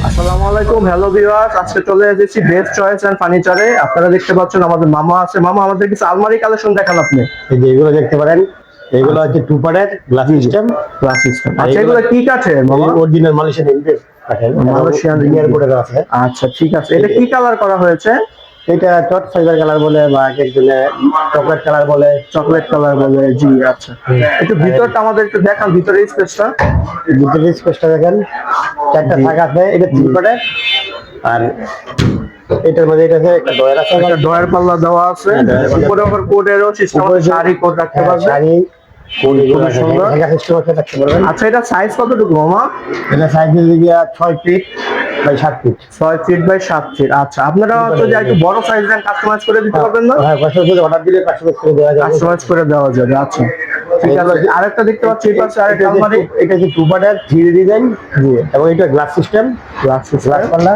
আসসালামু আলাইকুম, hello viewers. আজকে চলে এসেছি বেস্ট চয়েস এন্ড ফার্নিচারে। আপনারা দেখতে পাচ্ছেন আমাদের মামা আছে। মামা, আমাদের কিছু আলমারি কালেকশন দেখান আপনি। এই যে এগুলো দেখতে পারেন, এগুলো হচ্ছে টু পার্টের গ্লাস সিস্টেম। Glass system. আর আচ্ছা, এগুলো কি কাঠের মামা? অরিজিনাল মালয়েশিয়ান ইনটেক কাঠের, মালয়েশিয়ান এয়ারপোর্টের আছে। আচ্ছা, ঠিক আছে। এটা কি কালার করা হয়েছে? এটা টট ফাইবার কালার বলে, বা একজনে চকলেট কালার বলে। চকলেট কালার বলে, জি। আচ্ছা, একটু ভিতরটা আমাদের একটু দেখান, ভিতরের স্পেসটা। ভিতরে স্পেসটা দেখেন, চারটা থাক আছে। এটা থ্রি পার্টের। আর এটার মধ্যে এটা আছে একটা ডয়ার আছে, একটা ডয়ার পাল্লা দেওয়া আছে। উপরে আবার কোডেরও সিস্টেম আছে, শাড়ি কোড রাখতে পারবেন। শাড়ি কোড এগুলো খুবই সুন্দর। সুন্দর সিস্টেম আছে, রাখতে পারবেন। আচ্ছা, এটা সাইজ কতটুকু মামা? এটা সাইজ দিয়ে গিয়া 6 feet by 7 feet. 6 feet by 7 feet. আচ্ছা, আপনারা হচ্ছে যে একটু বড় সাইজ দেন, কাস্টমাইজ করে দিতে পারবেন না? হ্যাঁ, কাস্টমার অর্ডার দিলে কাস্টমাইজ করে দেওয়া যাবে। কাস্টমাইজ করে দেওয়া যাবে। আচ্ছা, ঠিক আছে। আরেকটা দেখতে পাচ্ছি এই পাশে আরেকটা আলমারি। এটা যে টু পার্টের 3D ডিজাইন, জি। এবং এটা গ্লাস সিস্টেম, গ্লাস গ্লাস পাল্লা।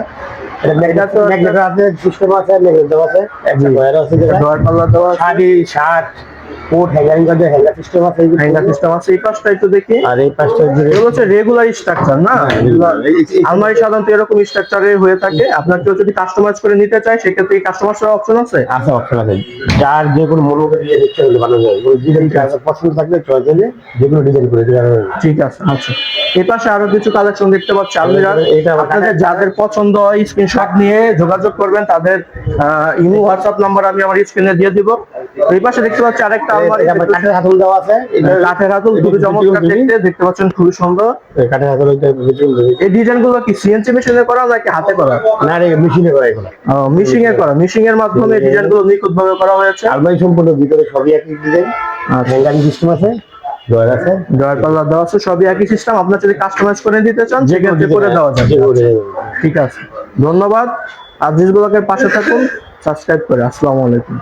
এটা তো ম্যাগনেট আছে, সিস্টেম আছে, ম্যাগনেট দেওয়া আছে, একটা ডয়ার আছে, যেটা ডয়ার পাল্লা দেওয়া আছে। শাড়ি শার্ট কোট হ্যাঙ্গারিং করে হ্যাঙ্গার সিস্টেম আছে। হ্যাঙ্গার সিস্টেম আছে। এই পাশটা একটু দেখি। আর এই পাশটা এগুলো হচ্ছে রেগুলার স্ট্রাকচার না? আলমারি সাধারণত এরকম স্ট্রাকচারে হয়ে থাকে। আপনার কেউ যদি কাস্টমাইজ করে নিতে চায়, সেক্ষেত্রে এই কাস্টমাইজ করার অপশন আছে। আছে, অপশন আছে। যার যে কোনো মনে করে দিয়ে দিচ্ছে বানানো যায়। ওই ডিজাইন পছন্দ থাকলে চয়েস দিলে যে কোনো ডিজাইন করে দিতে পারবে। ঠিক আছে। আচ্ছা, এই পাশে আরো কিছু কালেকশন দেখতে পাচ্ছি আলমিরার। এটা আপনাদের যাদের পছন্দ হয় স্ক্রিনশট নিয়ে যোগাযোগ করবেন। তাদের ইমো হোয়াটসঅ্যাপ নাম্বার আমি আমার স্ক্রিনে দিয়ে দিব। এই পাশে দেখতে পাচ্ছি আরেকটা আলমারি, কাঠের হাতল দেওয়া আছে। কাঠের হাতল, খুবই চমৎকার দেখতে। দেখতে পাচ্ছেন খুবই সুন্দর। কাঠের হাতল। এই ডিজাইন গুলো কি সিএনসি মেশিনে করা নাকি হাতে করা? না রে, মেশিনে করা এগুলো। মিশিং এ করা। মিশিং এর মাধ্যমে ডিজাইন গুলো নিখুঁত ভাবে করা হয়েছে। আলমারি সম্পূর্ণ ভিতরে সবই একই ডিজাইন। হ্যাঙ্গারিং সিস্টেম আছে, ডয়ার আছে, ডয়ার পাল্লা দেওয়া আছে, সবই একই সিস্টেম। আপনার যদি কাস্টমাইজ করে দিতে চান, সেক্ষেত্রে করে দেওয়া যাবে। ঠিক আছে, ধন্যবাদ। আজিজ ব্লগের পাশে থাকুন, সাবস্ক্রাইব করে। আসসালামু আলাইকুম।